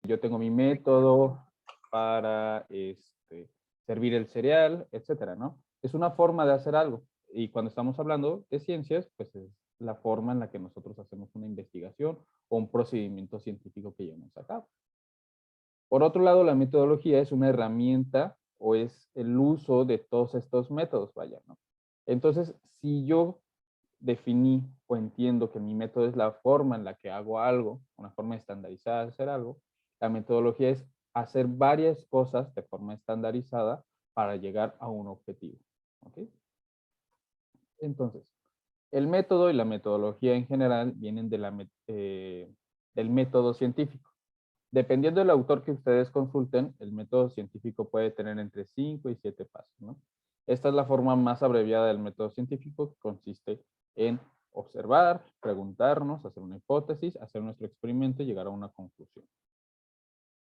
yo tengo mi método para servir el cereal, etcétera, ¿no? Es una forma de hacer algo. Y cuando estamos hablando de ciencias, pues es la forma en la que nosotros hacemos una investigación o un procedimiento científico que llevamos a cabo. Por otro lado, la metodología es una herramienta o es el uso de todos estos métodos, vaya, ¿no? Entonces, si yo definí o entiendo que mi método es la forma en la que hago algo, una forma estandarizada de hacer algo, la metodología es hacer varias cosas de forma estandarizada para llegar a un objetivo. ¿Ok? Entonces, el método y la metodología en general vienen del método científico. Dependiendo del autor que ustedes consulten, el método científico puede tener entre 5 y 7 pasos, ¿no? Esta es la forma más abreviada del método científico, que consiste en observar, preguntarnos, hacer una hipótesis, hacer nuestro experimento y llegar a una conclusión.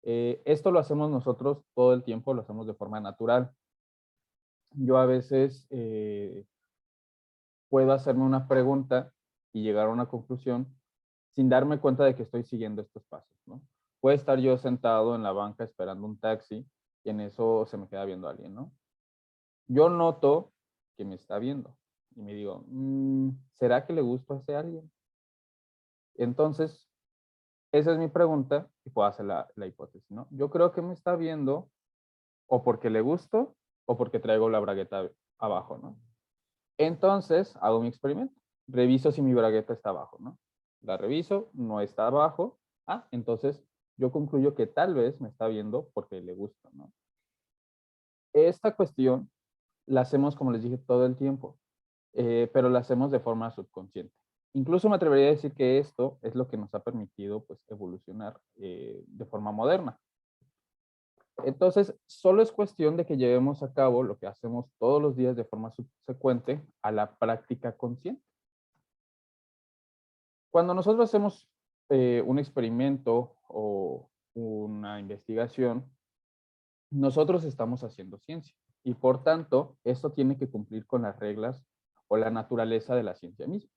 Esto lo hacemos nosotros todo el tiempo, lo hacemos de forma natural. Yo a veces puedo hacerme una pregunta y llegar a una conclusión sin darme cuenta de que estoy siguiendo estos pasos, ¿no? Puede estar yo sentado en la banca esperando un taxi y en eso se me queda viendo alguien, ¿no? Yo noto que me está viendo y me digo, ¿será que le gusto a ese alguien? Entonces, esa es mi pregunta y puedo hacer la hipótesis, ¿no? Yo creo que me está viendo o porque le gusto o porque traigo la bragueta abajo, ¿no? Entonces, hago mi experimento. Reviso si mi bragueta está abajo, ¿no? La reviso, no está abajo. Ah, entonces yo concluyo que tal vez me está viendo porque le gusta, ¿no? Esta cuestión la hacemos, como les dije, todo el tiempo, pero la hacemos de forma subconsciente. Incluso me atrevería a decir que esto es lo que nos ha permitido pues, evolucionar de forma moderna. Entonces, solo es cuestión de que llevemos a cabo lo que hacemos todos los días de forma subsecuente a la práctica consciente. Cuando nosotros hacemos un experimento o una investigación, nosotros estamos haciendo ciencia y por tanto, esto tiene que cumplir con las reglas o la naturaleza de la ciencia misma.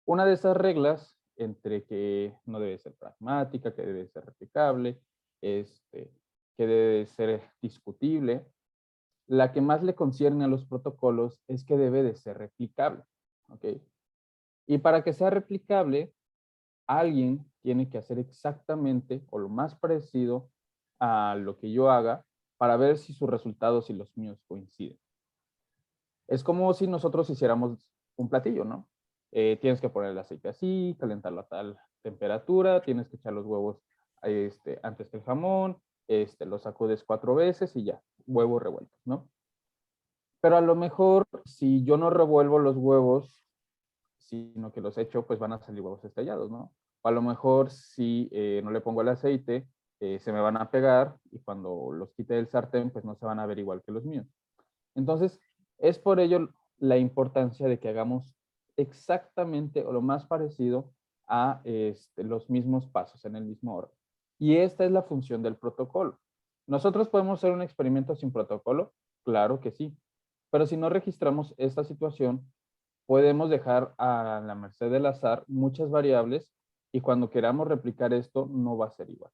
Una de esas reglas, entre que no debe ser pragmática, que debe ser replicable, que debe ser discutible, la que más le concierne a los protocolos es que debe de ser replicable. ¿Ok? Y para que sea replicable, alguien tiene que hacer exactamente o lo más parecido a lo que yo haga para ver si sus resultados y los míos coinciden. Es como si nosotros hiciéramos un platillo, ¿no? Tienes que poner el aceite así, calentarlo a tal temperatura, tienes que echar los huevos antes que el jamón, los sacudes 4 veces y ya, huevos revueltos, ¿no? Pero a lo mejor si yo no revuelvo los huevos, sino que los echo, pues van a salir huevos estrellados, ¿no? O a lo mejor si no le pongo el aceite, se me van a pegar y cuando los quite del sartén, pues no se van a ver igual que los míos. Entonces, es por ello la importancia de que hagamos exactamente o lo más parecido a los mismos pasos en el mismo orden. Y esta es la función del protocolo. ¿Nosotros podemos hacer un experimento sin protocolo? Claro que sí. Pero si no registramos esta situación, podemos dejar a la merced del azar muchas variables y cuando queramos replicar esto no va a ser igual.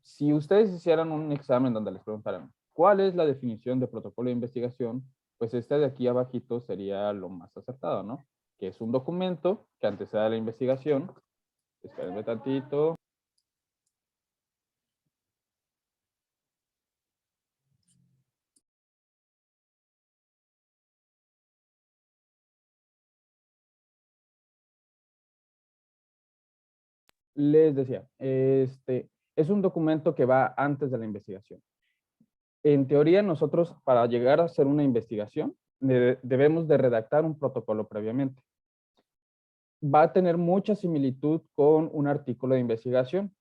Si ustedes hicieran un examen donde les preguntaran cuál es la definición de protocolo de investigación, pues este de aquí abajito sería lo más acertado, ¿no? Que es un documento que antecede a la investigación. Espérenme tantito. Les decía, es un documento que va antes de la investigación. En teoría, nosotros para llegar a hacer una investigación debemos de redactar un protocolo previamente. Va a tener mucha similitud con un artículo de investigación,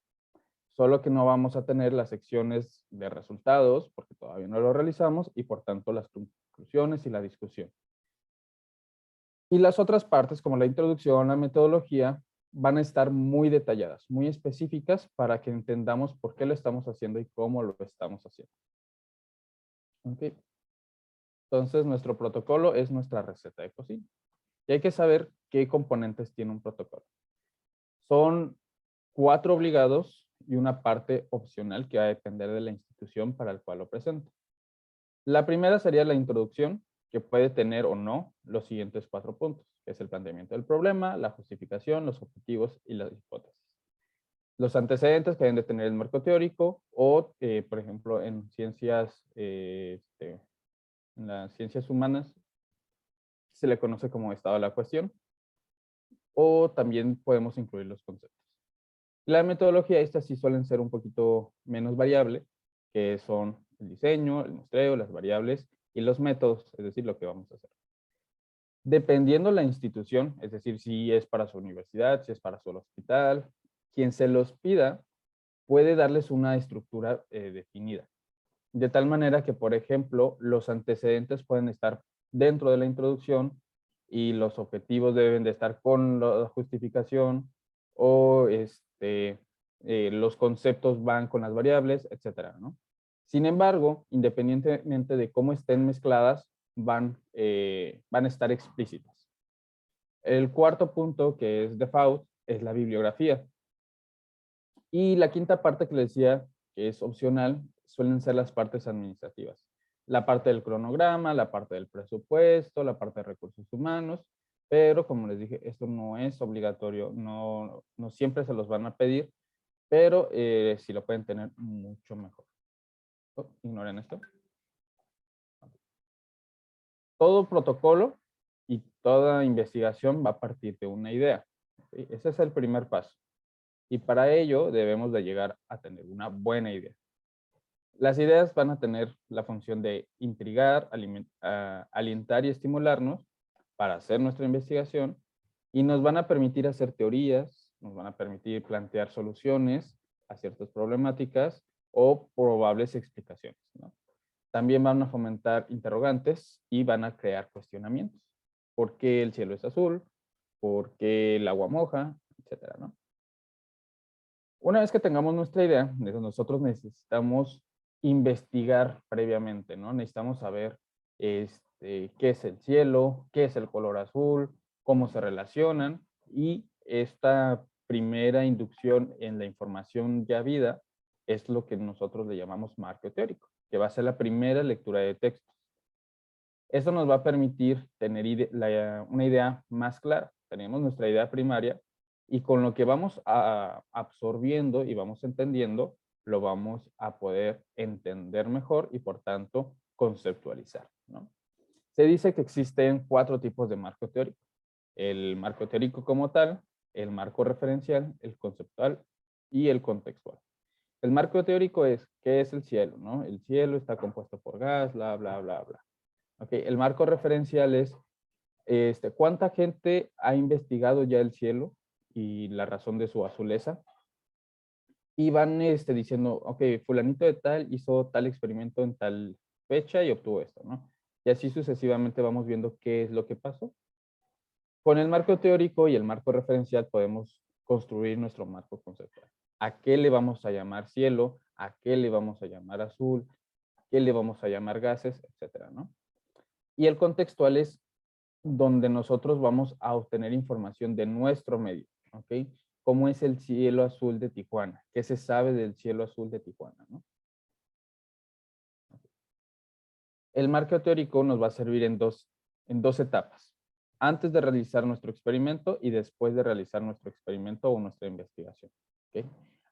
solo que no vamos a tener las secciones de resultados porque todavía no lo realizamos y por tanto las conclusiones y la discusión. Y las otras partes como la introducción, la metodología, van a estar muy detalladas, muy específicas para que entendamos por qué lo estamos haciendo y cómo lo estamos haciendo. ¿Okay? Entonces, nuestro protocolo es nuestra receta de cocina. Y hay que saber qué componentes tiene un protocolo. Son 4 obligados y una parte opcional que va a depender de la institución para el cual lo presenta. La primera sería la introducción, que puede tener o no los siguientes 4 puntos, que es el planteamiento del problema, la justificación, los objetivos y las hipótesis. Los antecedentes que deben de tener el marco teórico o, por ejemplo, en en las ciencias humanas se le conoce como estado de la cuestión, o también podemos incluir los conceptos. La metodología, estas sí suelen ser un poquito menos variable, que son el diseño, el muestreo, las variables y los métodos, es decir, lo que vamos a hacer. Dependiendo la institución, es decir, si es para su universidad, si es para su hospital, quien se los pida puede darles una estructura definida. De tal manera que, por ejemplo, los antecedentes pueden estar dentro de la introducción y los objetivos deben de estar con la justificación o los conceptos van con las variables, etcétera, ¿no? Sin embargo, independientemente de cómo estén mezcladas, van a estar explícitas. El cuarto punto, que es default, es la bibliografía. Y la quinta parte que les decía, que es opcional, suelen ser las partes administrativas. La parte del cronograma, la parte del presupuesto, la parte de recursos humanos, pero como les dije, esto no es obligatorio, no siempre se los van a pedir, pero si lo pueden tener, mucho mejor. Oh, ignoren esto. Todo protocolo y toda investigación va a partir de una idea. ¿Sí? Ese es el primer paso. Y para ello debemos de llegar a tener una buena idea. Las ideas van a tener la función de intrigar, alientar y estimularnos para hacer nuestra investigación y nos van a permitir hacer teorías, nos van a permitir plantear soluciones a ciertas problemáticas o probables explicaciones, ¿no? También van a fomentar interrogantes y van a crear cuestionamientos. ¿Por qué el cielo es azul? ¿Por qué el agua moja? Etcétera, ¿no? Una vez que tengamos nuestra idea, nosotros necesitamos investigar previamente, ¿no? Necesitamos saber qué es el cielo, qué es el color azul, cómo se relacionan y esta primera inducción en la información ya vida es lo que nosotros le llamamos marco teórico, que va a ser la primera lectura de textos. Eso nos va a permitir tener una idea más clara. Tenemos nuestra idea primaria y con lo que vamos absorbiendo y vamos entendiendo, lo vamos a poder entender mejor y por tanto conceptualizar, ¿no? Se dice que existen 4 tipos de marco teórico. El marco teórico como tal, el marco referencial, el conceptual y el contextual. El marco teórico es, ¿qué es el cielo? ¿No? El cielo está compuesto por gas, bla, bla, bla, bla. Okay, el marco referencial es cuánta gente ha investigado ya el cielo y la razón de su azuleza. Y van diciendo, ok, fulanito de tal hizo tal experimento en tal fecha y obtuvo esto, ¿no? Y así sucesivamente vamos viendo qué es lo que pasó. Con el marco teórico y el marco referencial podemos construir nuestro marco conceptual. ¿A qué le vamos a llamar cielo? ¿A qué le vamos a llamar azul? ¿A qué le vamos a llamar gases? Etcétera, ¿no? Y el contextual es donde nosotros vamos a obtener información de nuestro medio, ¿ok? ¿Cómo es el cielo azul de Tijuana? ¿Qué se sabe del cielo azul de Tijuana, no? El marco teórico nos va a servir en dos etapas. Antes de realizar nuestro experimento y después de realizar nuestro experimento o nuestra investigación, ¿ok?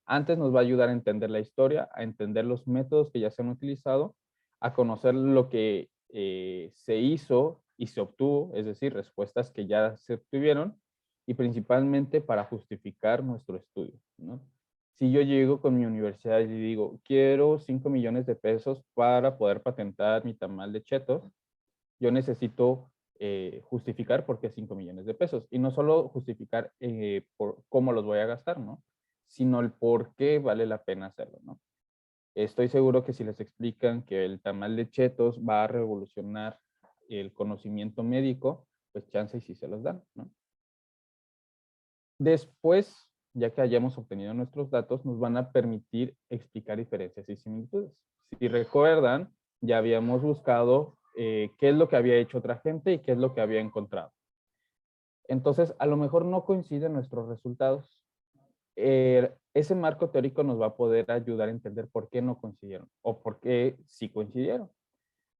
Antes nos va a ayudar a entender la historia, a entender los métodos que ya se han utilizado, a conocer lo que se hizo y se obtuvo, es decir, respuestas que ya se obtuvieron, y principalmente para justificar nuestro estudio, ¿no? Si yo llego con mi universidad y digo, quiero 5 millones de pesos para poder patentar mi tamal de chetos, yo necesito justificar por qué 5 millones de pesos. Y no solo justificar por cómo los voy a gastar, ¿no? Sino el por qué vale la pena hacerlo, ¿no? Estoy seguro que si les explican que el tamal de chetos va a revolucionar el conocimiento médico, pues chance y sí se los dan, ¿no? Después, ya que hayamos obtenido nuestros datos, nos van a permitir explicar diferencias y similitudes. Si recuerdan, ya habíamos buscado qué es lo que había hecho otra gente y qué es lo que había encontrado. Entonces, a lo mejor no coinciden nuestros resultados, ese marco teórico nos va a poder ayudar a entender por qué no coincidieron o por qué sí coincidieron.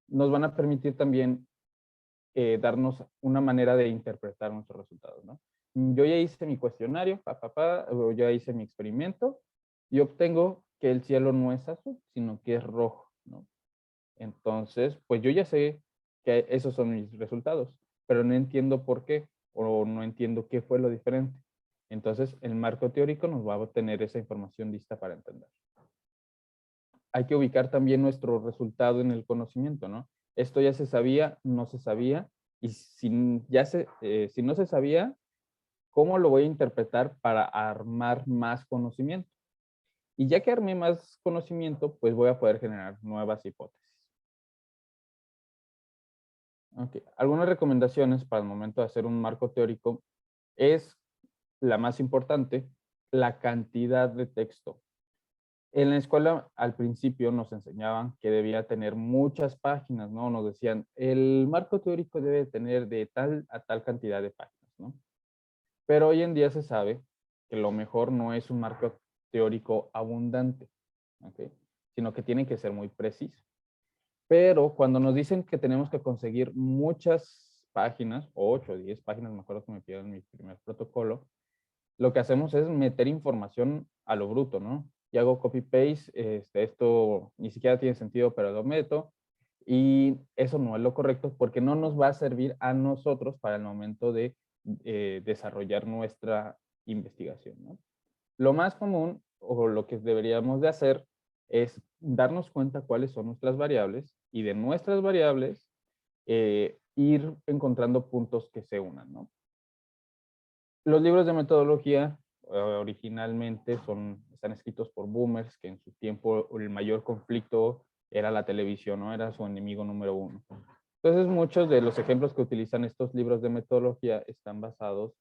Nos van a permitir también darnos una manera de interpretar nuestros resultados, ¿no? Yo ya hice mi cuestionario, o ya hice mi experimento y obtengo que el cielo no es azul, sino que es rojo, ¿no? Entonces, pues yo ya sé que esos son mis resultados, pero no entiendo por qué o no entiendo qué fue lo diferente. Entonces, el marco teórico nos va a tener esa información lista para entender. Hay que ubicar también nuestro resultado en el conocimiento, ¿no? Esto ya se sabía, no se sabía, y si no se sabía, ¿cómo lo voy a interpretar para armar más conocimiento? Y ya que armé más conocimiento, pues voy a poder generar nuevas hipótesis. Okay. Algunas recomendaciones para el momento de hacer un marco teórico es la más importante, la cantidad de texto. En la escuela al principio nos enseñaban que debía tener muchas páginas, ¿no? Nos decían, el marco teórico debe tener de tal a tal cantidad de páginas, ¿no? Pero hoy en día se sabe que lo mejor no es un marco teórico abundante, ¿ok? Sino que tiene que ser muy preciso. Pero cuando nos dicen que tenemos que conseguir muchas páginas, 8 o 10 páginas, me acuerdo que me pidieron mi primer protocolo, lo que hacemos es meter información a lo bruto, ¿no? Y hago copy-paste, esto ni siquiera tiene sentido, pero lo meto. Y eso no es lo correcto porque no nos va a servir a nosotros para el momento de desarrollar nuestra investigación, ¿no? Lo más común o lo que deberíamos de hacer es darnos cuenta cuáles son nuestras variables y de nuestras variables ir encontrando puntos que se unan, ¿no? Los libros de metodología originalmente están escritos por boomers, que en su tiempo el mayor conflicto era la televisión, ¿no? Era su enemigo número uno. Entonces, muchos de los ejemplos que utilizan estos libros de metodología están basados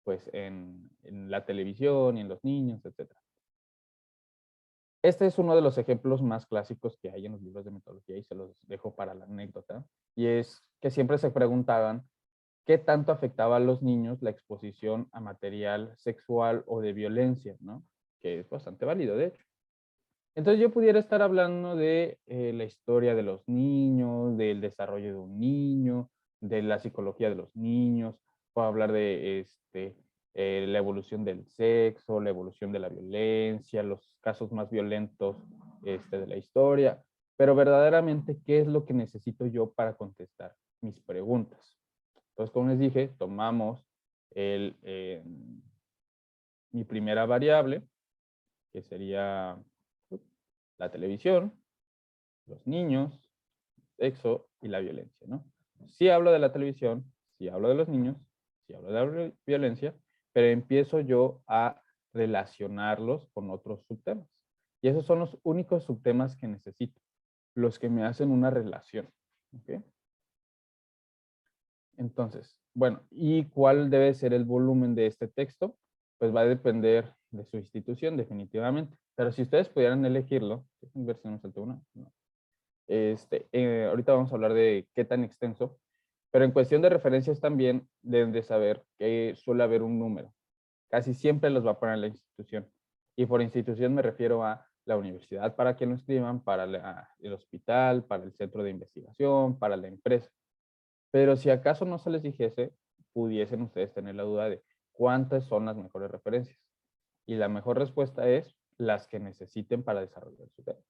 pues en la televisión y en los niños, etcétera. Este es uno de los ejemplos más clásicos que hay en los libros de metodología y se los dejo para la anécdota. Y es que siempre se preguntaban qué tanto afectaba a los niños la exposición a material sexual o de violencia, ¿no? Que es bastante válido, de hecho. Entonces yo pudiera estar hablando de la historia de los niños, del desarrollo de un niño, de la psicología de los niños, puedo hablar de la evolución del sexo, la evolución de la violencia, los casos más violentos de la historia, pero verdaderamente, ¿qué es lo que necesito yo para contestar mis preguntas? Entonces, como les dije, tomamos mi primera variable, que sería la televisión, los niños, sexo y la violencia, ¿no? Sí hablo de la televisión, sí hablo de los niños, sí hablo de la violencia, pero empiezo yo a relacionarlos con otros subtemas. Y esos son los únicos subtemas que necesito, los que me hacen una relación. ¿Ok? Entonces, bueno, ¿y cuál debe ser el volumen de este texto? Pues va a depender de su institución, definitivamente. Pero si ustedes pudieran elegirlo, ver si no me saltó una. No. Ahorita vamos a hablar de qué tan extenso, pero en cuestión de referencias también deben de saber que suele haber un número. Casi siempre los va a poner la institución. Y por institución me refiero a la universidad para que lo escriban, para el hospital, para el centro de investigación, para la empresa. Pero si acaso no se les dijese, pudiesen ustedes tener la duda de cuántas son las mejores referencias. Y la mejor respuesta es las que necesiten para desarrollar su tema.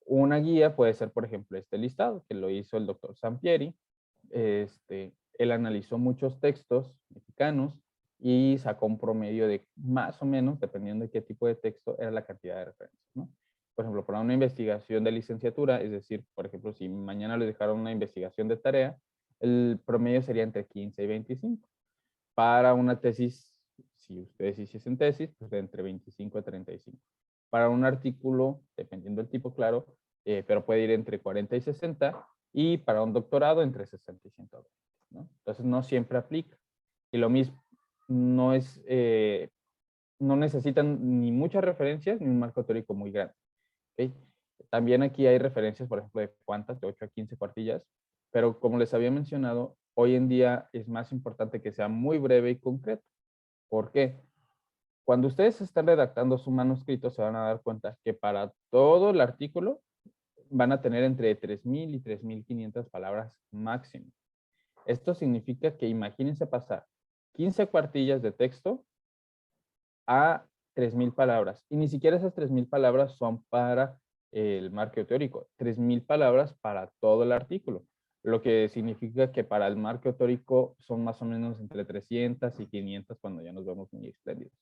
Una guía puede ser, por ejemplo, este listado, que lo hizo el doctor Sampieri. Él analizó muchos textos mexicanos y sacó un promedio de más o menos, dependiendo de qué tipo de texto, era la cantidad de referencias, ¿no? Por ejemplo, para una investigación de licenciatura, es decir, por ejemplo, si mañana les dejaron una investigación de tarea, el promedio sería entre 15 y 25. Para una tesis, si ustedes hiciesen tesis, pues de entre 25 a 35. Para un artículo, dependiendo del tipo, claro, pero puede ir entre 40 y 60, y para un doctorado entre 60 y 120, ¿no? Entonces no siempre aplica. Y lo mismo, no es, no necesitan ni muchas referencias ni un marco teórico muy grande. ¿Okay? También aquí hay referencias, por ejemplo, de cuántas, de 8 a 15 cuartillas, pero como les había mencionado, hoy en día es más importante que sea muy breve y concreto. ¿Por qué? Cuando ustedes están redactando su manuscrito, se van a dar cuenta que para todo el artículo van a tener entre 3,000 y 3,500 palabras máximo. Esto significa que imagínense pasar 15 cuartillas de texto a 3,000 palabras. Y ni siquiera esas 3,000 palabras son para el marco teórico. 3,000 palabras para todo el artículo. Lo que significa que para el marco teórico son más o menos entre 300 y 500 cuando ya nos vemos muy espléndidos.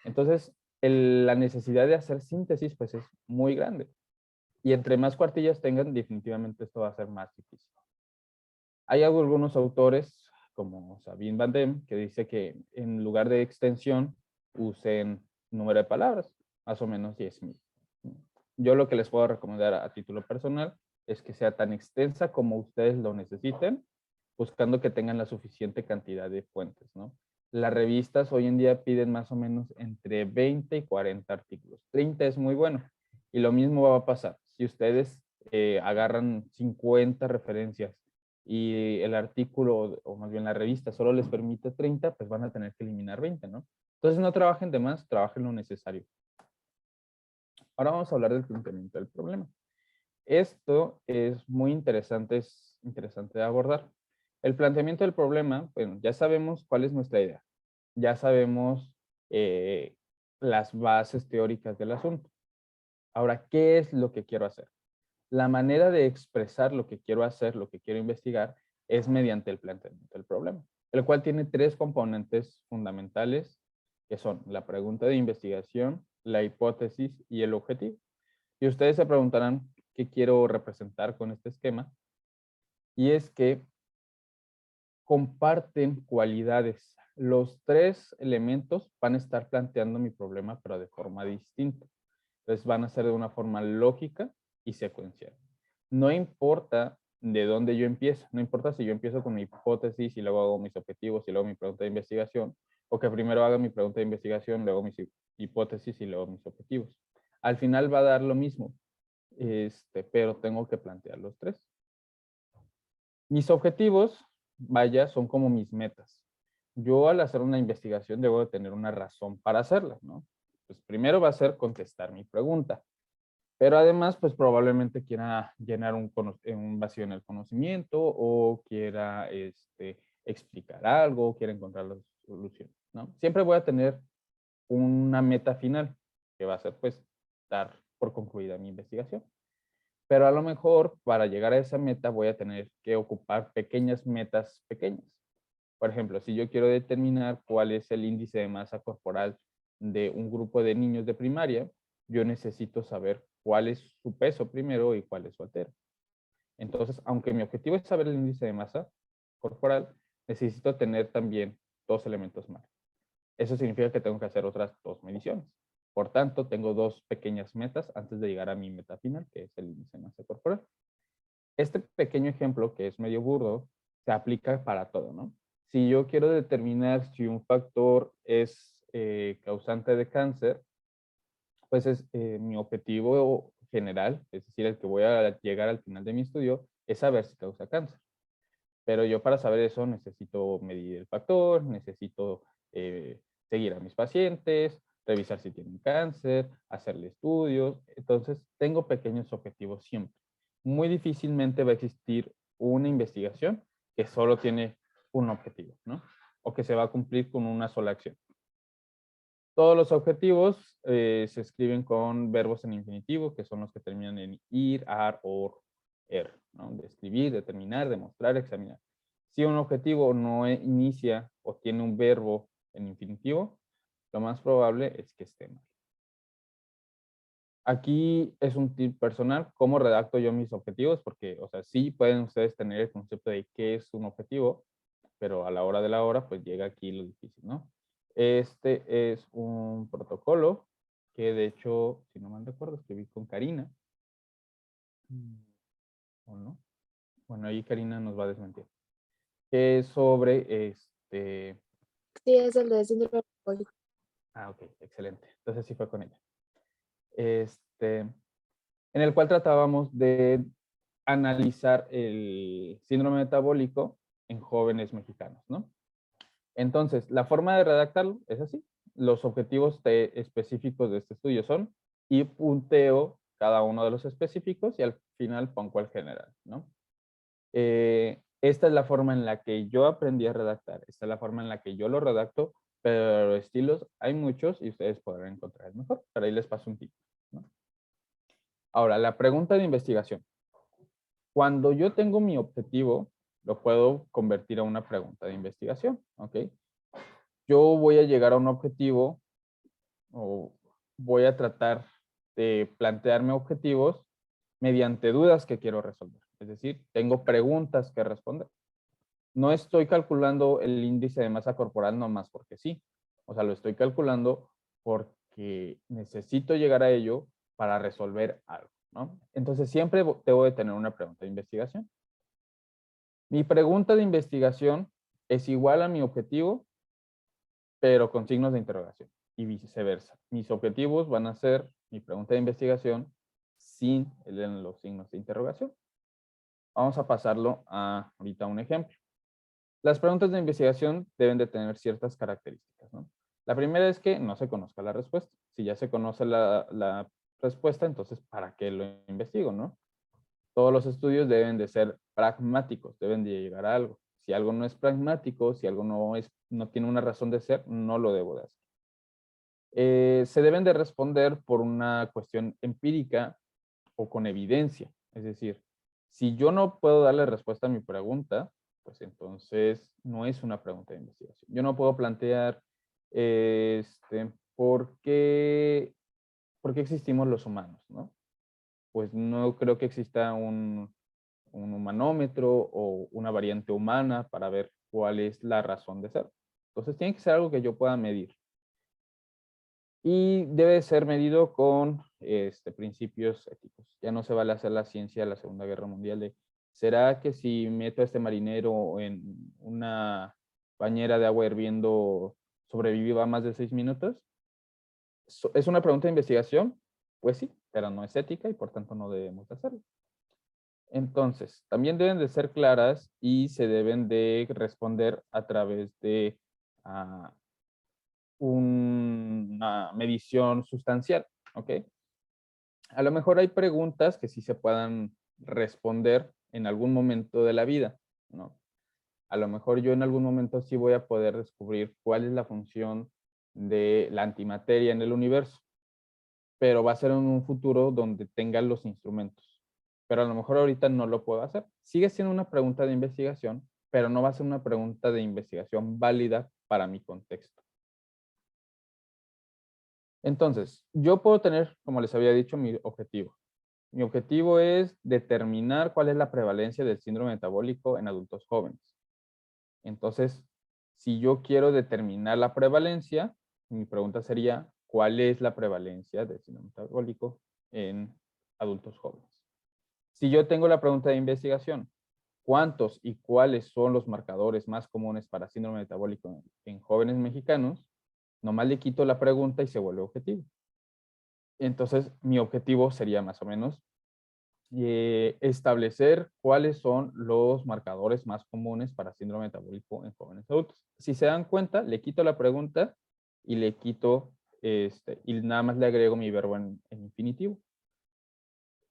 Entonces, la necesidad de hacer síntesis pues es muy grande. Y entre más cuartillas tengan, definitivamente esto va a ser más difícil. Hay algunos autores, como Sabine Van Dem, que dice que en lugar de extensión, usen número de palabras, más o menos 10,000. Yo lo que les puedo recomendar a título personal es que sea tan extensa como ustedes lo necesiten, buscando que tengan la suficiente cantidad de fuentes, ¿no? Las revistas hoy en día piden más o menos entre 20 y 40 artículos. 30 es muy bueno. Y lo mismo va a pasar. Si ustedes agarran 50 referencias y el artículo, o más bien la revista, solo les permite 30, pues van a tener que eliminar 20, ¿no? Entonces no trabajen de más, trabajen lo necesario. Ahora vamos a hablar del planteamiento del problema. Esto es muy interesante, es interesante de abordar. El planteamiento del problema, bueno, ya sabemos cuál es nuestra idea. Ya sabemos las bases teóricas del asunto. Ahora, ¿qué es lo que quiero hacer? La manera de expresar lo que quiero hacer, lo que quiero investigar, es mediante el planteamiento del problema, el cual tiene tres componentes fundamentales, que son la pregunta de investigación, la hipótesis y el objetivo. Y ustedes se preguntarán qué quiero representar con este esquema. Y es que comparten cualidades. Los tres elementos van a estar planteando mi problema, pero de forma distinta. Entonces van a ser de una forma lógica y secuencial. No importa de dónde yo empiezo, no importa si yo empiezo con mi hipótesis y luego hago mis objetivos y luego mi pregunta de investigación, o que primero haga mi pregunta de investigación, luego mis hipótesis y luego mis objetivos. Al final va a dar lo mismo, pero tengo que plantear los tres. Mis objetivos, vaya, son como mis metas. Yo al hacer una investigación debo de tener una razón para hacerla, ¿no? Pues primero va a ser contestar mi pregunta. Pero además, pues probablemente quiera llenar un vacío en el conocimiento o quiera explicar algo, quiera encontrar la solución, ¿no? Siempre voy a tener una meta final que va a ser, pues, dar por concluida mi investigación. Pero a lo mejor para llegar a esa meta voy a tener que ocupar pequeñas metas pequeñas. Por ejemplo, si yo quiero determinar cuál es el índice de masa corporal de un grupo de niños de primaria, yo necesito saber cuál es su peso primero y cuál es su altera. Entonces, aunque mi objetivo es saber el índice de masa corporal, necesito tener también dos elementos más. Eso significa que tengo que hacer otras dos mediciones. Por tanto, tengo dos pequeñas metas antes de llegar a mi meta final, que es el índice de masa corporal. Este pequeño ejemplo, que es medio burdo, se aplica para todo, ¿no? Si yo quiero determinar si un factor es causante de cáncer, pues es mi objetivo general, es decir, el que voy a llegar al final de mi estudio, es saber si causa cáncer. Pero yo para saber eso necesito medir el factor, necesito seguir a mis pacientes, revisar si tienen cáncer, hacerle estudios. Entonces, tengo pequeños objetivos siempre. Muy difícilmente va a existir una investigación que solo tiene un objetivo, ¿no? O que se va a cumplir con una sola acción. Todos los objetivos se escriben con verbos en infinitivo, que son los que terminan en ir, ar, or, er, ¿no? De escribir, determinar, demostrar, examinar. Si un objetivo no inicia o tiene un verbo en infinitivo, lo más probable es que esté mal. Aquí es un tip personal, cómo redacto yo mis objetivos, porque, o sea, sí pueden ustedes tener el concepto de qué es un objetivo, pero a la hora de la hora, pues llega aquí lo difícil, ¿no? Este es un protocolo que de hecho, si no mal recuerdo, escribí con Karina. ¿O no? Bueno, ahí Karina nos va a desmentir. Es sobre Sí, es el de síndrome metabólico. Ah, ok, excelente. Entonces sí fue con ella. En el cual tratábamos de analizar el síndrome metabólico en jóvenes mexicanos, ¿no? Entonces, la forma de redactarlo es así. los objetivos específicos de este estudio son, y punteo cada uno de los específicos y al final pongo el general, ¿no? Esta es la forma en la que yo aprendí a redactar, esta es la forma en la que yo lo redacto, pero estilos hay muchos y ustedes podrán encontrar el mejor, pero ahí les paso un tip, ¿no? Ahora, la pregunta de investigación. Cuando yo tengo mi objetivo, lo puedo convertir a una pregunta de investigación, ¿ok? Yo voy a llegar a un objetivo o voy a tratar de plantearme objetivos mediante dudas que quiero resolver. Es decir, tengo preguntas que responder. No estoy calculando el índice de masa corporal nomás porque sí. O sea, lo estoy calculando porque necesito llegar a ello para resolver algo, ¿no? Entonces, siempre debo de tener una pregunta de investigación. Mi pregunta de investigación es igual a mi objetivo, pero con signos de interrogación y viceversa. Mis objetivos van a ser mi pregunta de investigación sin los signos de interrogación. Vamos a pasarlo a ahorita un ejemplo. Las preguntas de investigación deben de tener ciertas características, ¿no? La primera es que no se conozca la respuesta. Si ya se conoce la respuesta, entonces, ¿para qué lo investigo, no? Todos los estudios deben de ser pragmáticos, deben de llegar a algo. Si algo no es pragmático, si algo no tiene una razón de ser, no lo debo de hacer. Se deben de responder por una cuestión empírica o con evidencia. Es decir, si yo no puedo darle respuesta a mi pregunta, pues entonces no es una pregunta de investigación. Yo no puedo plantear ¿por qué existimos los humanos, ¿no? Pues no creo que exista un humanómetro o una variante humana para ver cuál es la razón de ser. Entonces tiene que ser algo que yo pueda medir. Y debe ser medido con principios éticos. Ya no se vale hacer la ciencia de la Segunda Guerra Mundial de, ¿será que si meto a este marinero en una bañera de agua hirviendo sobrevivió a más de 6 minutos? ¿Es una pregunta de investigación? Pues sí, pero no es ética y por tanto no debemos hacerlo. Entonces, también deben de ser claras y se deben de responder a través de una medición sustancial, ¿ok? A lo mejor hay preguntas que sí se puedan responder en algún momento de la vida, ¿no? A lo mejor yo en algún momento sí voy a poder descubrir cuál es la función de la antimateria en el universo, pero va a ser en un futuro donde tenga los instrumentos. Pero a lo mejor ahorita no lo puedo hacer. Sigue siendo una pregunta de investigación, pero no va a ser una pregunta de investigación válida para mi contexto. Entonces, yo puedo tener, como les había dicho, mi objetivo. Mi objetivo es determinar cuál es la prevalencia del síndrome metabólico en adultos jóvenes. Entonces, si yo quiero determinar la prevalencia, mi pregunta sería, ¿cuál es la prevalencia del síndrome metabólico en adultos jóvenes? Si yo tengo la pregunta de investigación, ¿cuántos y cuáles son los marcadores más comunes para síndrome metabólico en jóvenes mexicanos? Nomás le quito la pregunta y se vuelve objetivo. Entonces, mi objetivo sería más o menos establecer cuáles son los marcadores más comunes para síndrome metabólico en jóvenes adultos. Si se dan cuenta, le quito la pregunta y le quito, y nada más le agrego mi verbo en infinitivo.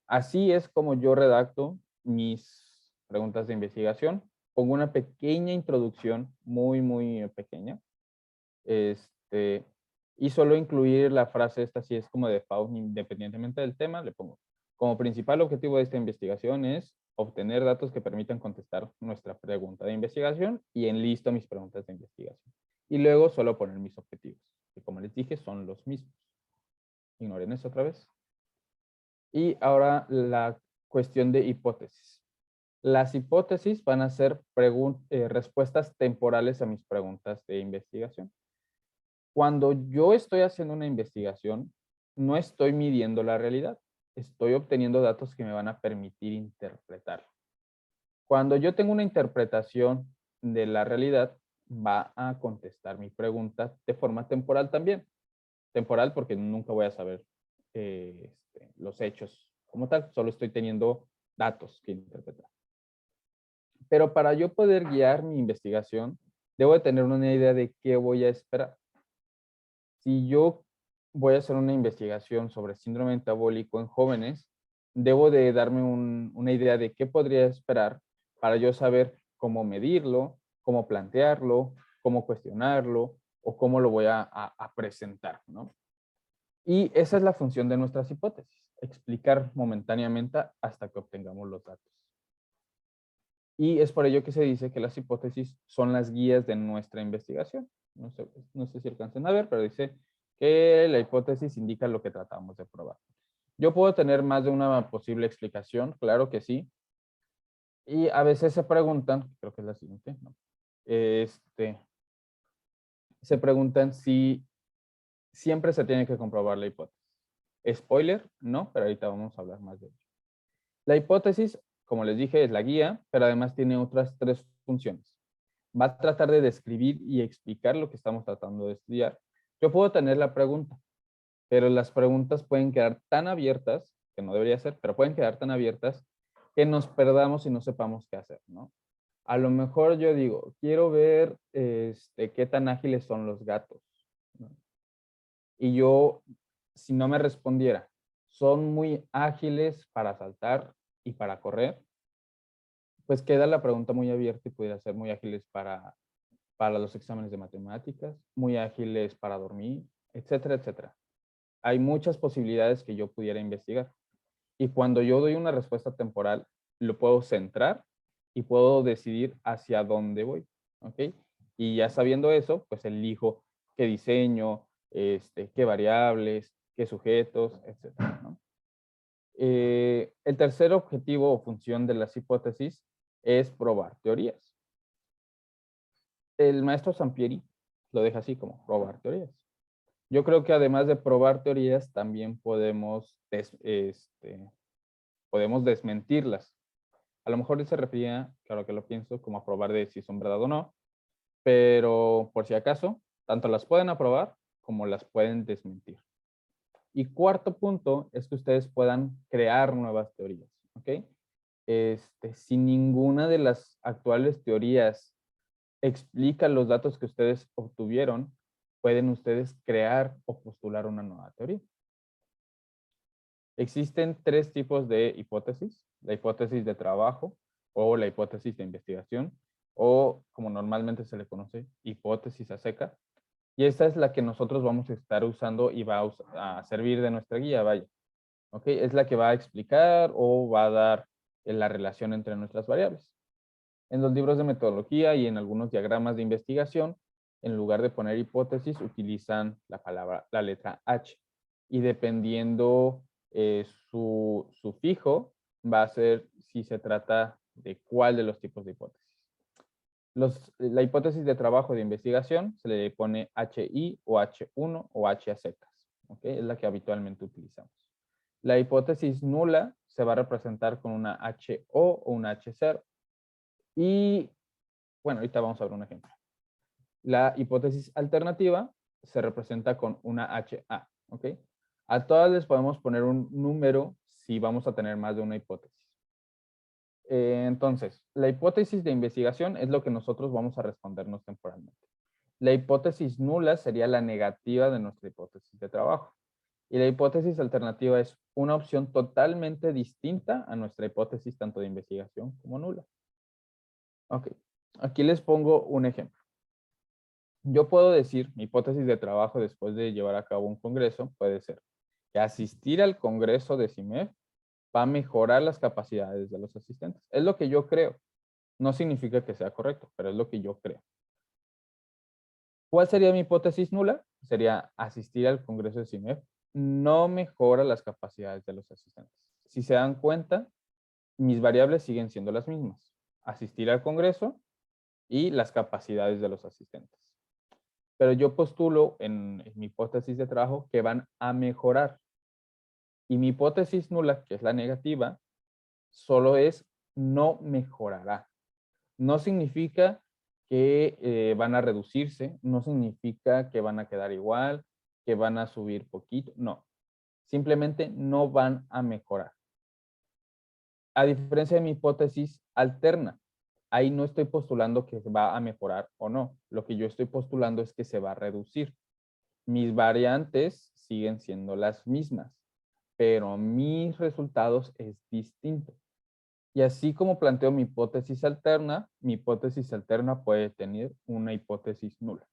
Así es como yo redacto mis preguntas de investigación. Pongo una pequeña introducción, muy, muy pequeña. Y solo incluir la frase esta, si es como default, independientemente del tema, le pongo. Como principal objetivo de esta investigación es obtener datos que permitan contestar nuestra pregunta de investigación y enlisto mis preguntas de investigación. Y luego solo poner mis objetivos, que como les dije son los mismos. Ignoren eso otra vez. Y ahora la cuestión de hipótesis. Las hipótesis van a ser respuestas temporales a mis preguntas de investigación. Cuando yo estoy haciendo una investigación, no estoy midiendo la realidad. Estoy obteniendo datos que me van a permitir interpretar. Cuando yo tengo una interpretación de la realidad, va a contestar mi pregunta de forma temporal también. Temporal porque nunca voy a saber los hechos como tal. Solo estoy teniendo datos que interpretar. Pero para yo poder guiar mi investigación, debo de tener una idea de qué voy a esperar. Si yo voy a hacer una investigación sobre síndrome metabólico en jóvenes, debo de darme una idea de qué podría esperar para yo saber cómo medirlo, cómo plantearlo, cómo cuestionarlo o cómo lo voy a presentar, ¿no? Y esa es la función de nuestras hipótesis, explicar momentáneamente hasta que obtengamos los datos. Y es por ello que se dice que las hipótesis son las guías de nuestra investigación. No sé si alcancen a ver, pero dice que la hipótesis indica lo que tratamos de probar. Yo puedo tener más de una posible explicación, claro que sí. Y a veces se preguntan, creo que es la siguiente, ¿no? Se preguntan si siempre se tiene que comprobar la hipótesis. Spoiler, no, pero ahorita vamos a hablar más de ello. La hipótesis, como les dije, es la guía, pero además tiene otras 3 funciones. Va a tratar de describir y explicar lo que estamos tratando de estudiar. Yo puedo tener la pregunta, pero las preguntas pueden quedar tan abiertas, que no debería ser, pero pueden quedar tan abiertas que nos perdamos y no sepamos qué hacer, ¿no? A lo mejor yo digo, quiero ver qué tan ágiles son los gatos, ¿no? Y yo, si no me respondiera, son muy ágiles para saltar y para correr, pues queda la pregunta muy abierta y pudiera ser muy ágiles para los exámenes de matemáticas, muy ágiles para dormir, etcétera, etcétera. Hay muchas posibilidades que yo pudiera investigar. Y cuando yo doy una respuesta temporal, lo puedo centrar y puedo decidir hacia dónde voy. ¿Ok? Y ya sabiendo eso, pues elijo qué diseño, qué variables, qué sujetos, etcétera, ¿no? El tercer objetivo o función de las hipótesis es probar teorías. El maestro Sampieri lo deja así como probar teorías. Yo creo que además de probar teorías, también podemos desmentirlas. A lo mejor él se refería, claro que lo pienso, como a probar de si son verdad o no, pero por si acaso, tanto las pueden aprobar como las pueden desmentir. Y cuarto punto es que ustedes puedan crear nuevas teorías, ¿ok? Si ninguna de las actuales teorías explica los datos que ustedes obtuvieron, pueden ustedes crear o postular una nueva teoría. Existen 3 tipos de hipótesis: la hipótesis de trabajo o la hipótesis de investigación, o como normalmente se le conoce, hipótesis a seca. Y esta es la que nosotros vamos a estar usando y va a servir de nuestra guía, vaya. ¿Ok? Es la que va a explicar o va a dar la relación entre nuestras variables. En los libros de metodología y en algunos diagramas de investigación, en lugar de poner hipótesis, utilizan la letra H. Y dependiendo su sufijo, va a ser si se trata de cuál de los tipos de hipótesis. La hipótesis de trabajo de investigación se le pone HI o H1 o H a secas. ¿Okay? Es la que habitualmente utilizamos. La hipótesis nula se va a representar con una HO o una H0. Y bueno, ahorita vamos a ver un ejemplo. La hipótesis alternativa se representa con una HA. ¿Ok? A todas les podemos poner un número si vamos a tener más de una hipótesis. Entonces, la hipótesis de investigación es lo que nosotros vamos a respondernos temporalmente. La hipótesis nula sería la negativa de nuestra hipótesis de trabajo. Y la hipótesis alternativa es una opción totalmente distinta a nuestra hipótesis tanto de investigación como nula. Ok, aquí les pongo un ejemplo. Yo puedo decir, mi hipótesis de trabajo después de llevar a cabo un congreso puede ser que asistir al congreso de CIMEF va a mejorar las capacidades de los asistentes. Es lo que yo creo. No significa que sea correcto, pero es lo que yo creo. ¿Cuál sería mi hipótesis nula? Sería asistir al congreso de CIMEF no mejora las capacidades de los asistentes. Si se dan cuenta, mis variables siguen siendo las mismas. Asistir al congreso y las capacidades de los asistentes. Pero yo postulo en mi hipótesis de trabajo que van a mejorar. Y mi hipótesis nula, que es la negativa, solo es no mejorará. No significa que van a reducirse, no significa que van a quedar igual, que van a subir poquito, no. Simplemente no van a mejorar. A diferencia de mi hipótesis alterna, ahí no estoy postulando que va a mejorar o no. Lo que yo estoy postulando es que se va a reducir. Mis variantes siguen siendo las mismas, pero mis resultados es distinto. Y así como planteo mi hipótesis alterna puede tener una hipótesis nula.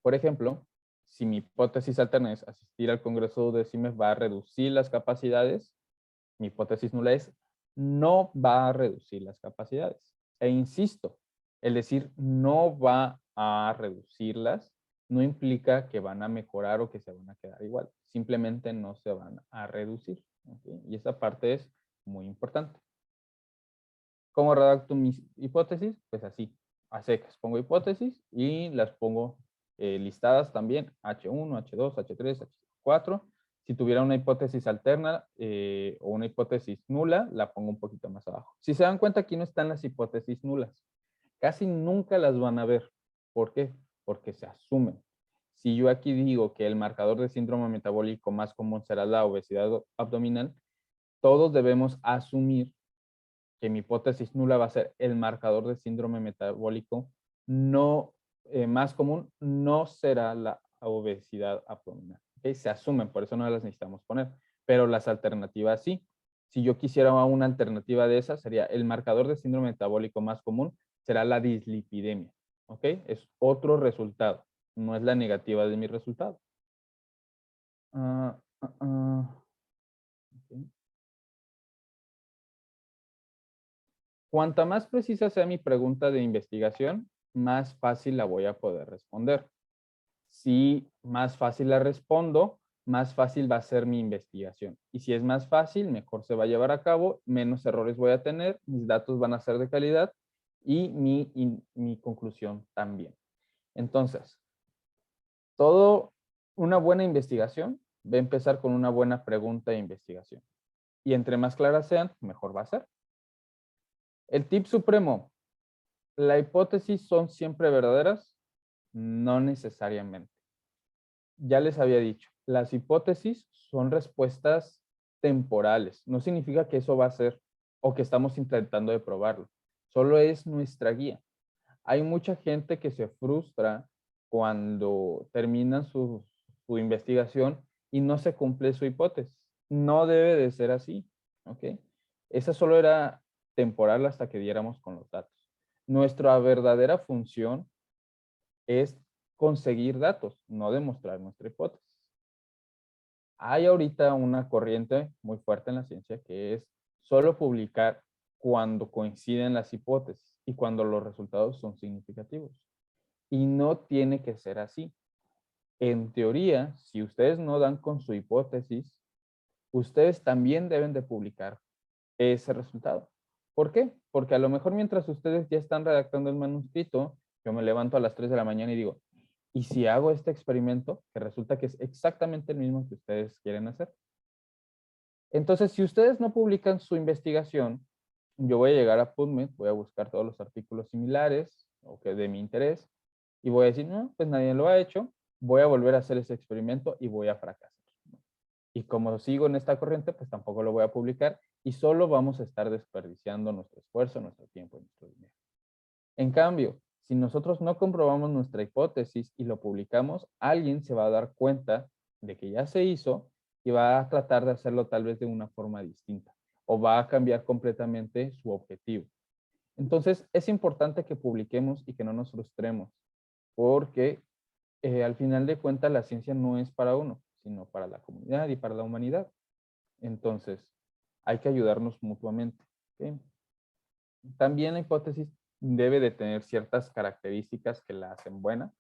Por ejemplo, si mi hipótesis alterna es asistir al Congreso de CIMES va a reducir las capacidades, mi hipótesis nula es no va a reducir las capacidades. E insisto, el decir no va a reducirlas no implica que van a mejorar o que se van a quedar igual. Simplemente no se van a reducir. ¿Okay? Y esa parte es muy importante. ¿Cómo redacto mis hipótesis? Pues así, a secas. Pongo hipótesis y las pongo listadas también, H1, H2, H3, H4. Si tuviera una hipótesis alterna o una hipótesis nula, la pongo un poquito más abajo. Si se dan cuenta, aquí no están las hipótesis nulas. Casi nunca las van a ver. ¿Por qué? Porque se asumen. Si yo aquí digo que el marcador de síndrome metabólico más común será la obesidad abdominal, todos debemos asumir que mi hipótesis nula va a ser el marcador de síndrome metabólico no, más común, no será la obesidad abdominal. ¿Okay? Se asumen, por eso no las necesitamos poner, pero las alternativas sí. Si yo quisiera una alternativa de esas, sería el marcador de síndrome metabólico más común será la dislipidemia. ¿Ok? Es otro resultado, no es la negativa de mi resultado. Okay. Cuanta más precisa sea mi pregunta de investigación, más fácil la voy a poder responder. Si más fácil la respondo, más fácil va a ser mi investigación. Y si es más fácil, mejor se va a llevar a cabo, menos errores voy a tener, mis datos van a ser de calidad y mi conclusión también. Entonces, una buena investigación va a empezar con una buena pregunta de investigación. Y entre más claras sean, mejor va a ser. El tip supremo, ¿la hipótesis son siempre verdaderas? No necesariamente. Ya les había dicho, las hipótesis son respuestas temporales. No significa que eso va a ser o que estamos intentando de probarlo. Solo es nuestra guía. Hay mucha gente que se frustra cuando terminan su investigación y no se cumple su hipótesis. No debe de ser así. ¿Ok? Esa solo era temporal hasta que diéramos con los datos. Nuestra verdadera función es conseguir datos, no demostrar nuestra hipótesis. Hay ahorita una corriente muy fuerte en la ciencia que es solo publicar cuando coinciden las hipótesis y cuando los resultados son significativos. Y no tiene que ser así. En teoría, si ustedes no dan con su hipótesis, ustedes también deben de publicar ese resultado. ¿Por qué? Porque a lo mejor mientras ustedes ya están redactando el manuscrito, yo me levanto a las 3 de la mañana y digo, ¿y si hago este experimento que resulta que es exactamente el mismo que ustedes quieren hacer? Entonces, si ustedes no publican su investigación, yo voy a llegar a PubMed, voy a buscar todos los artículos similares o que de mi interés y voy a decir, no, pues nadie lo ha hecho, voy a volver a hacer ese experimento y voy a fracasar. Y como sigo en esta corriente, pues tampoco lo voy a publicar y solo vamos a estar desperdiciando nuestro esfuerzo, nuestro tiempo y nuestro dinero. En cambio, si nosotros no comprobamos nuestra hipótesis y lo publicamos, alguien se va a dar cuenta de que ya se hizo y va a tratar de hacerlo tal vez de una forma distinta o va a cambiar completamente su objetivo. Entonces, es importante que publiquemos y que no nos frustremos, porque al final de cuentas la ciencia no es para uno, sino para la comunidad y para la humanidad. Entonces, hay que ayudarnos mutuamente. ¿Okay? También la hipótesis debe de tener ciertas características que la hacen buena.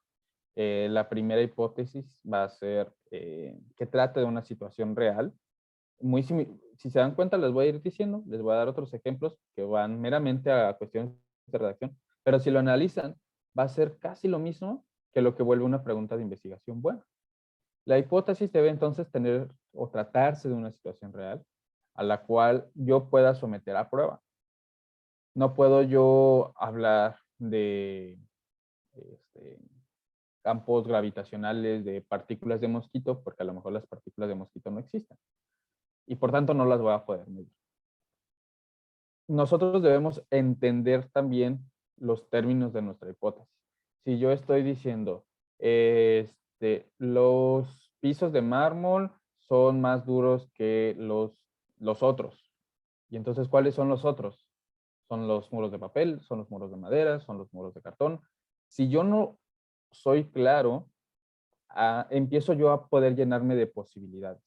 La primera hipótesis va a ser que trate de una situación real. Si se dan cuenta, les voy a ir diciendo, les voy a dar otros ejemplos que van meramente a cuestiones de redacción, pero si lo analizan, va a ser casi lo mismo que lo que vuelve una pregunta de investigación buena. La hipótesis debe entonces tener o tratarse de una situación real a la cual yo pueda someter a prueba. No puedo yo hablar de campos gravitacionales de partículas de mosquito porque a lo mejor las partículas de mosquito no existen y por tanto no las voy a poder medir. Nosotros debemos entender también los términos de nuestra hipótesis. Si yo estoy diciendo, los pisos de mármol son más duros que los otros. Y entonces, ¿cuáles son los otros? Son los muros de papel, son los muros de madera, son los muros de cartón. Si yo no soy claro, empiezo yo a poder llenarme de posibilidades.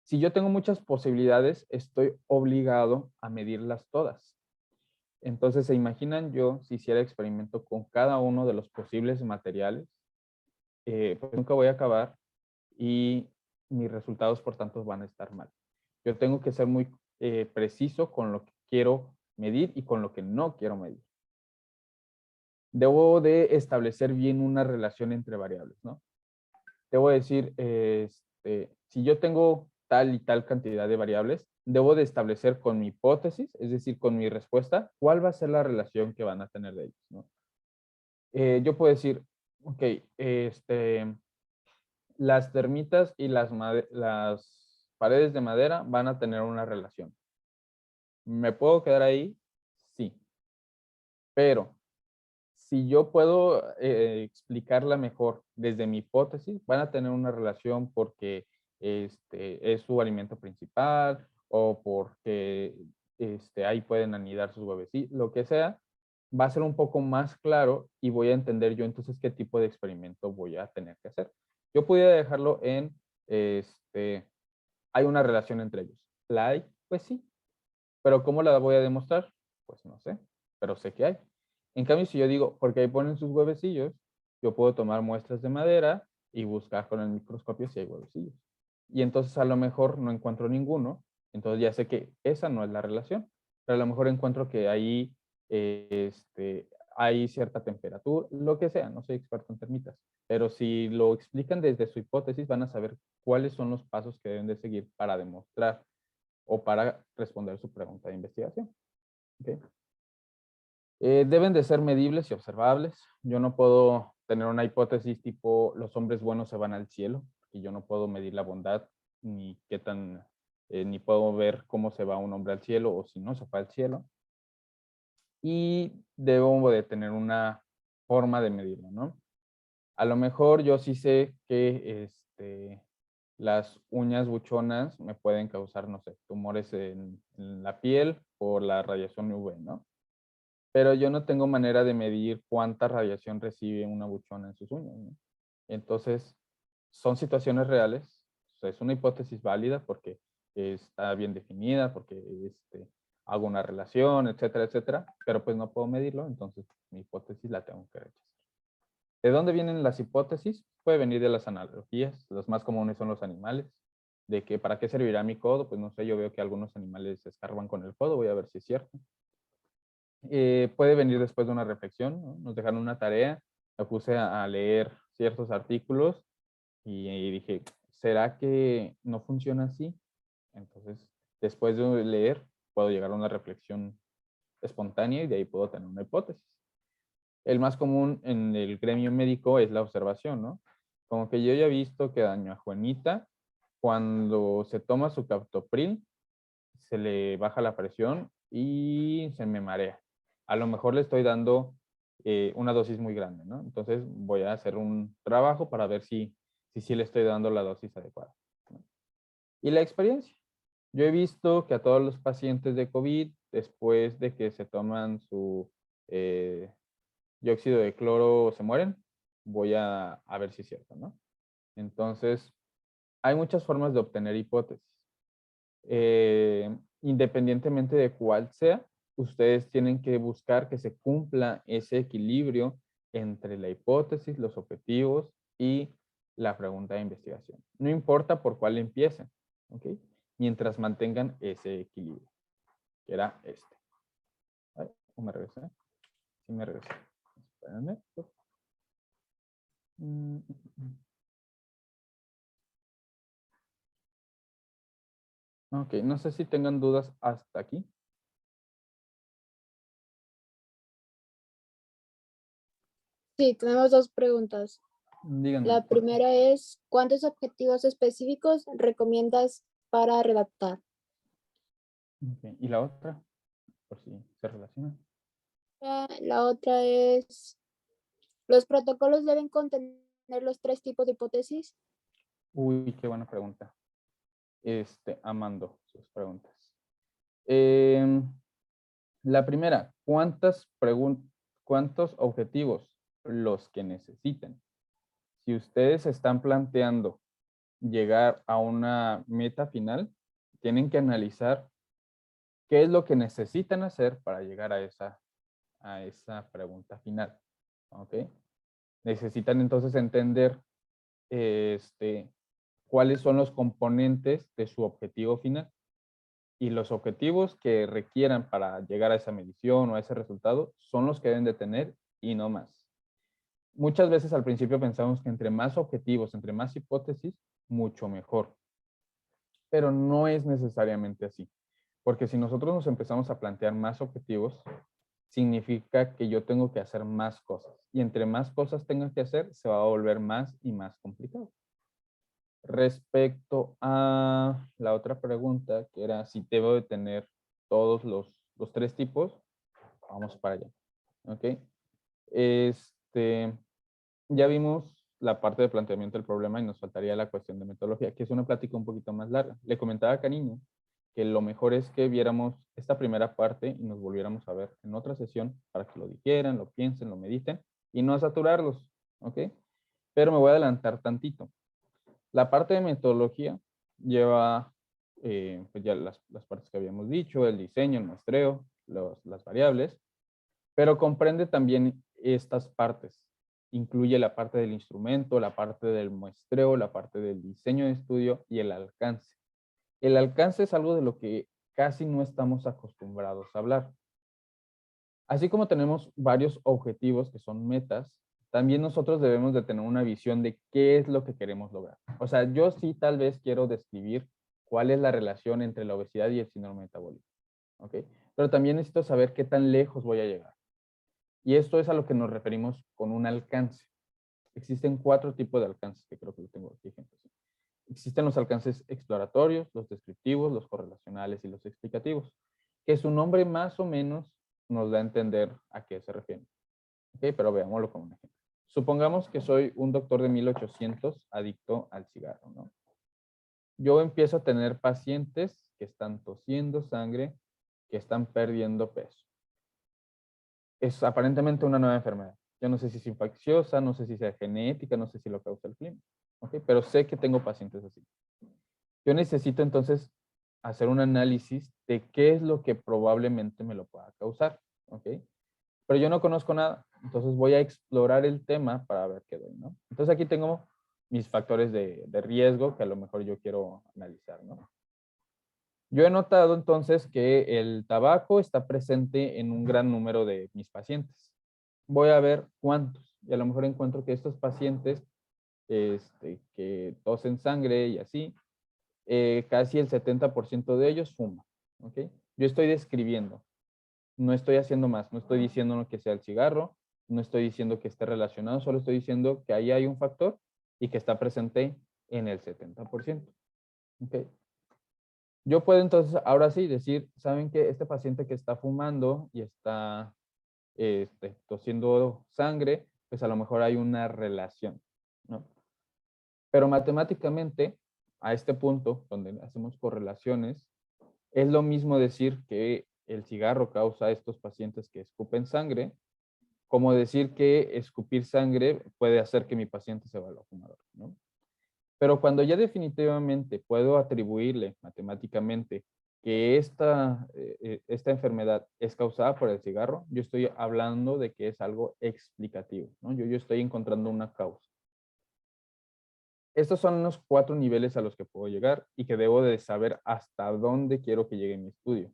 Si yo tengo muchas posibilidades, estoy obligado a medirlas todas. Entonces, ¿se imaginan yo si hiciera experimento con cada uno de los posibles materiales? Pues nunca voy a acabar y mis resultados, por tanto, van a estar mal. Yo tengo que ser muy preciso con lo que quiero medir y con lo que no quiero medir. Debo de establecer bien una relación entre variables, ¿no? Debo decir, si yo tengo tal y tal cantidad de variables, debo de establecer con mi hipótesis, es decir, con mi respuesta, cuál va a ser la relación que van a tener de ellos, ¿no? Yo puedo decir, ok, las termitas y las paredes de madera van a tener una relación. ¿Me puedo quedar ahí? Sí. Pero si yo puedo explicarla mejor desde mi hipótesis, van a tener una relación porque es su alimento principal o porque ahí pueden anidar sus huevecillos, lo que sea, va a ser un poco más claro y voy a entender yo entonces qué tipo de experimento voy a tener que hacer. Yo pudiera dejarlo en, hay una relación entre ellos. ¿La hay? Pues sí. ¿Pero cómo la voy a demostrar? Pues no sé, pero sé que hay. En cambio, si yo digo, porque ahí ponen sus huevecillos, yo puedo tomar muestras de madera y buscar con el microscopio si hay huevecillos. Y entonces a lo mejor no encuentro ninguno, entonces ya sé que esa no es la relación, pero a lo mejor encuentro que ahí hay cierta temperatura, lo que sea, no soy experto en termitas, pero si lo explican desde su hipótesis, van a saber cuáles son los pasos que deben de seguir para demostrar o para responder su pregunta de investigación. ¿Okay? Deben de ser medibles y observables. Yo no puedo tener una hipótesis tipo los hombres buenos se van al cielo, y yo no puedo medir la bondad, ni qué tan, ni puedo ver cómo se va un hombre al cielo o si no se fue al cielo. Y debo de tener una forma de medirlo, ¿no? A lo mejor yo sí sé que las uñas buchonas me pueden causar, no sé, tumores en la piel por la radiación UV, ¿no? Pero yo no tengo manera de medir cuánta radiación recibe una buchona en sus uñas, ¿no? Entonces, son situaciones reales, o sea, es una hipótesis válida porque está bien definida, porque hago una relación, etcétera, etcétera, pero pues no puedo medirlo, entonces mi hipótesis la tengo que rechazar. ¿De dónde vienen las hipótesis? Puede venir de las analogías. Los más comunes son los animales. De que, ¿para qué servirá mi codo? Pues no sé, yo veo que algunos animales se escarban con el codo, voy a ver si es cierto. Puede venir después de una reflexión, ¿no? Nos dejaron una tarea, me puse a leer ciertos artículos y dije, ¿será que no funciona así? Entonces, después de leer, puedo llegar a una reflexión espontánea y de ahí puedo tener una hipótesis. El más común en el gremio médico es la observación, ¿no? Como que yo ya he visto que daño a Juanita, cuando se toma su captopril, se le baja la presión y se me marea. A lo mejor le estoy dando una dosis muy grande, ¿no? Entonces voy a hacer un trabajo para ver si le estoy dando la dosis adecuada, ¿no? Y la experiencia. Yo he visto que a todos los pacientes de COVID, después de que se toman su dióxido de cloro, se mueren. Voy a ver si es cierto, ¿no? Entonces, hay muchas formas de obtener hipótesis. Independientemente de cuál sea, ustedes tienen que buscar que se cumpla ese equilibrio entre la hipótesis, los objetivos y la pregunta de investigación. No importa por cuál empiecen, ¿ok? Mientras mantengan ese equilibrio, que era este. Ay, ¿cómo me regresé? Sí me regresé. Espérenme. Ok, no sé si tengan dudas hasta aquí. Sí, tenemos dos preguntas. Díganme. La primera es, ¿cuántos objetivos específicos recomiendas para redactar? Ok, y la otra, por si se relaciona. La otra es, ¿los protocolos deben contener tener los 3 tipos de hipótesis? Uy, qué buena pregunta. Amando sus preguntas. La primera, ¿cuántos objetivos? Los que necesiten. Si ustedes están planteando llegar a una meta final, tienen que analizar qué es lo que necesitan hacer para llegar a esa pregunta final. ¿Ok? Necesitan entonces entender cuáles son los componentes de su objetivo final. Y los objetivos que requieran para llegar a esa medición o a ese resultado son los que deben de tener y no más. Muchas veces al principio pensamos que entre más objetivos, entre más hipótesis, mucho mejor. Pero no es necesariamente así. Porque si nosotros nos empezamos a plantear más objetivos, significa que yo tengo que hacer más cosas. Y entre más cosas tenga que hacer, se va a volver más y más complicado. Respecto a la otra pregunta, que era si debo de tener todos los 3 tipos, vamos para allá. ¿Ok? Ya vimos la parte de planteamiento del problema y nos faltaría la cuestión de metodología, que es una plática un poquito más larga. Le comentaba a Cariño que lo mejor es que viéramos esta primera parte y nos volviéramos a ver en otra sesión para que lo dijeran, lo piensen, lo mediten y no saturarlos. ¿Ok? Pero me voy a adelantar tantito. La parte de metodología lleva pues ya las partes que habíamos dicho, el diseño, el muestreo, las variables, pero comprende también estas partes. Incluye la parte del instrumento, la parte del muestreo, la parte del diseño de estudio y el alcance. El alcance es algo de lo que casi no estamos acostumbrados a hablar. Así como tenemos varios objetivos que son metas, también nosotros debemos de tener una visión de qué es lo que queremos lograr. O sea, yo sí tal vez quiero describir cuál es la relación entre la obesidad y el síndrome metabólico. ¿Ok? Pero también necesito saber qué tan lejos voy a llegar. Y esto es a lo que nos referimos con un alcance. Existen 4 tipos de alcances, que creo que lo tengo aquí ejemplos. Existen los alcances exploratorios, los descriptivos, los correlacionales y los explicativos, que su nombre más o menos nos da a entender a qué se refiere. ¿Ok? Pero veámoslo como un ejemplo. Supongamos que soy un doctor de 1800 adicto al cigarro, ¿no? Yo empiezo a tener pacientes que están tosiendo sangre, que están perdiendo peso. Es aparentemente una nueva enfermedad. Yo no sé si es infecciosa, no sé si sea genética, no sé si lo causa el clima. ¿Ok? Pero sé que tengo pacientes así. Yo necesito entonces hacer un análisis de qué es lo que probablemente me lo pueda causar. ¿Ok? Pero yo no conozco nada, entonces voy a explorar el tema para ver qué doy, ¿no? Entonces aquí tengo mis factores de riesgo que a lo mejor yo quiero analizar, ¿no? Yo he notado entonces que el tabaco está presente en un gran número de mis pacientes. Voy a ver cuántos, y a lo mejor encuentro que estos pacientes que tosen sangre y así, casi el 70% de ellos fuman, ¿ok? Yo estoy describiendo, no estoy haciendo más, no estoy diciendo que sea el cigarro, no estoy diciendo que esté relacionado, solo estoy diciendo que ahí hay un factor y que está presente en el 70%. ¿Ok? Yo puedo entonces, ahora sí, decir, ¿saben qué? Este paciente que está fumando y está tosiendo sangre, pues a lo mejor hay una relación, ¿no? Pero matemáticamente, a este punto, donde hacemos correlaciones, es lo mismo decir que el cigarro causa a estos pacientes que escupen sangre, como decir que escupir sangre puede hacer que mi paciente se vuelva fumador, ¿no? Pero cuando ya definitivamente puedo atribuirle matemáticamente que esta enfermedad es causada por el cigarro, yo estoy hablando de que es algo explicativo, ¿no? Yo estoy encontrando una causa. Estos son los 4 niveles a los que puedo llegar y que debo de saber hasta dónde quiero que llegue mi estudio.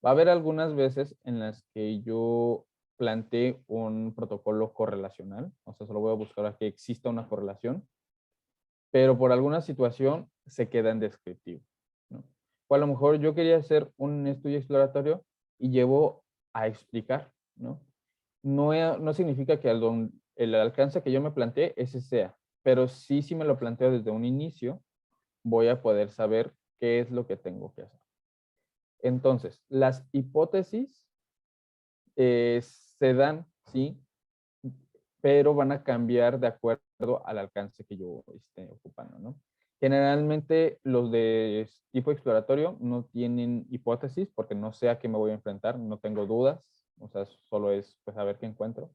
Va a haber algunas veces en las que yo plantee un protocolo correlacional, o sea, solo voy a buscar a que exista una correlación, pero por alguna situación se queda en descriptivo, ¿no? O a lo mejor yo quería hacer un estudio exploratorio y llevo a explicar, ¿no? No significa que el alcance que yo me planteé ese sea, pero sí, si me lo planteo desde un inicio, voy a poder saber qué es lo que tengo que hacer. Entonces, las hipótesis se dan, sí, pero van a cambiar de acuerdo acuerdo al alcance que yo esté ocupando, ¿no? Generalmente los de tipo exploratorio no tienen hipótesis porque no sé a qué me voy a enfrentar, no tengo dudas, o sea, solo es pues a ver qué encuentro.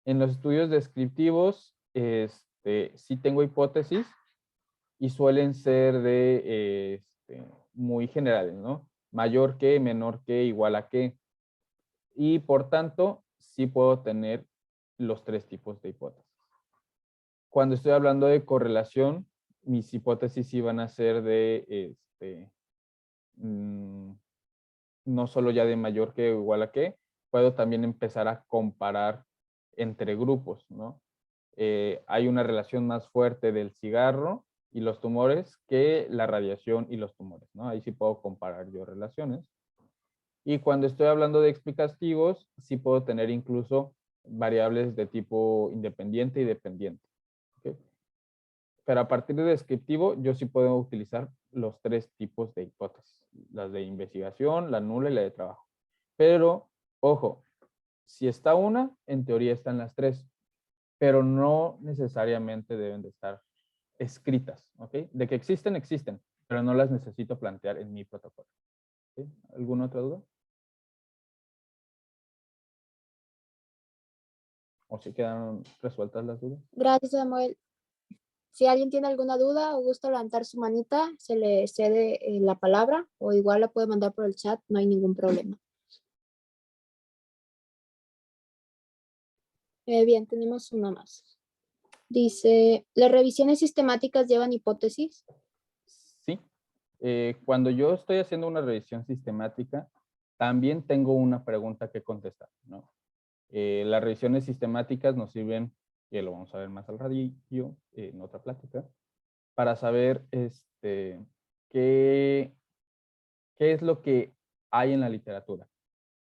En los estudios descriptivos, sí tengo hipótesis y suelen ser de muy generales, ¿no? Mayor que, menor que, igual a que. Y por tanto, sí puedo tener los tres tipos de hipótesis. Cuando estoy hablando de correlación, mis hipótesis sí van a ser de, no solo ya de mayor que o igual a que, puedo también empezar a comparar entre grupos, ¿no? Hay una relación más fuerte del cigarro y los tumores que la radiación y los tumores, ¿no? Ahí sí puedo comparar yo relaciones. Y cuando estoy hablando de explicativos, sí puedo tener incluso variables de tipo independiente y dependiente. ¿Okay? Pero a partir de descriptivo, yo sí puedo utilizar los tres tipos de hipótesis. Las de investigación, la nula y la de trabajo. Pero, ojo, si está una, en teoría están las tres, pero no necesariamente deben de estar escritas, ¿ok? De que existen, existen, pero no las necesito plantear en mi protocolo. ¿Okay? ¿Alguna otra duda? ¿O si quedan resueltas las dudas? Gracias, Samuel. Si alguien tiene alguna duda o gusta levantar su manita, se le cede la palabra o igual la puede mandar por el chat, no hay ningún problema. Bien, tenemos una más. Dice, ¿las revisiones sistemáticas llevan hipótesis? Sí. Cuando yo estoy haciendo una revisión sistemática, también tengo una pregunta que contestar, ¿no? Las revisiones sistemáticas nos sirven, y lo vamos a ver más al ratillo, en otra plática, para saber qué es lo que hay en la literatura.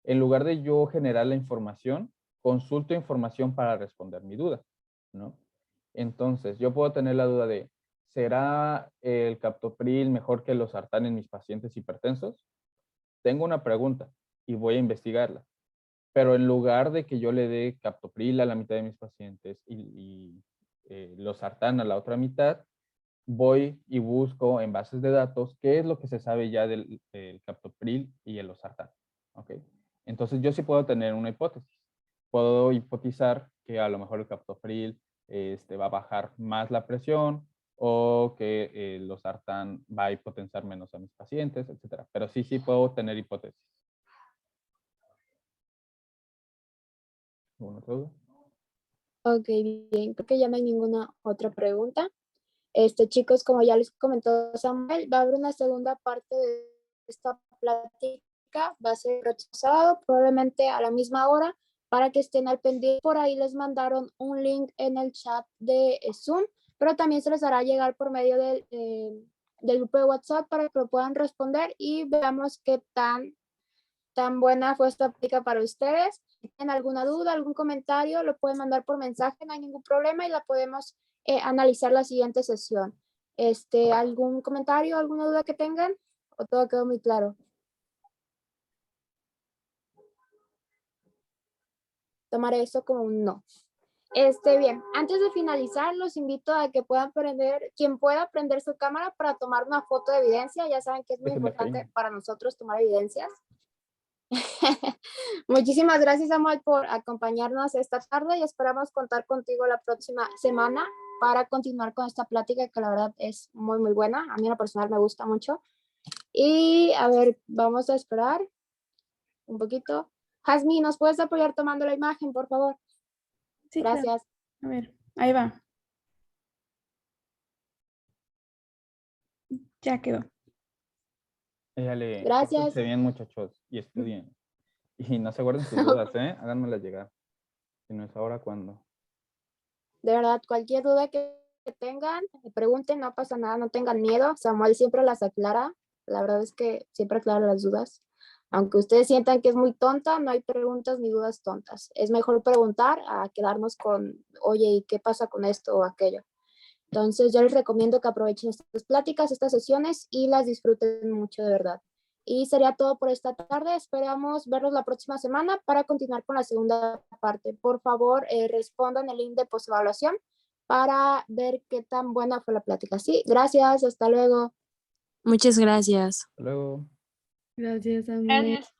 En lugar de yo generar la información, consulto información para responder mi duda, ¿no? Entonces, yo puedo tener la duda de, ¿será el captopril mejor que los sartán en mis pacientes hipertensos? Tengo una pregunta y voy a investigarla. Pero en lugar de que yo le dé captopril a la mitad de mis pacientes y los sartán a la otra mitad, voy y busco en bases de datos qué es lo que se sabe ya del captopril y el losartán. ¿Ok? Entonces yo sí puedo tener una hipótesis. Puedo hipotizar que a lo mejor el captopril va a bajar más la presión o que el losartán va a hipotensar menos a mis pacientes, etcétera. Pero sí puedo tener hipótesis. ¿Alguna otra duda? Ok, bien, creo que ya no hay ninguna otra pregunta. Chicos, como ya les comentó Samuel, va a haber una segunda parte de esta plática, va a ser el próximo sábado, probablemente a la misma hora, para que estén al pendiente. Por ahí les mandaron un link en el chat de Zoom, pero también se les hará llegar por medio del grupo de WhatsApp para que lo puedan responder y veamos qué tan buena fue esta plática para ustedes. Si tienen alguna duda, algún comentario, lo pueden mandar por mensaje, no hay ningún problema y la podemos analizar la siguiente sesión. ¿Algún comentario, alguna duda que tengan? ¿O todo quedó muy claro? Tomaré esto como un no. Bien, antes de finalizar, los invito a que puedan prender, quien pueda prender su cámara para tomar una foto de evidencia. Ya saben que es muy importante para nosotros tomar evidencias. Muchísimas gracias, Samuel, por acompañarnos esta tarde y esperamos contar contigo la próxima semana para continuar con esta plática que la verdad es muy, muy buena. A mí en lo personal me gusta mucho. Y a ver, vamos a esperar un poquito. Jazmín, ¿nos puedes apoyar tomando la imagen, por favor? Sí, Gracias. Claro. A ver, ahí va. Ya quedó. Gracias. Se bien, muchachos, y estudien. Y no se guarden sus dudas, háganmelas llegar. Si no es ahora, ¿cuándo? De verdad, cualquier duda que tengan, pregunten, no pasa nada, no tengan miedo. Samuel siempre las aclara. La verdad es que siempre aclara las dudas. Aunque ustedes sientan que es muy tonta, no hay preguntas ni dudas tontas. Es mejor preguntar a quedarnos con, oye, ¿y qué pasa con esto o aquello? Entonces, yo les recomiendo que aprovechen estas pláticas, estas sesiones y las disfruten mucho de verdad. Y sería todo por esta tarde. Esperamos verlos la próxima semana para continuar con la segunda parte. Por favor, respondan el link de postevaluación para ver qué tan buena fue la plática. Sí, gracias, hasta luego. Muchas gracias. Hasta luego. Gracias, Samuel. Gracias.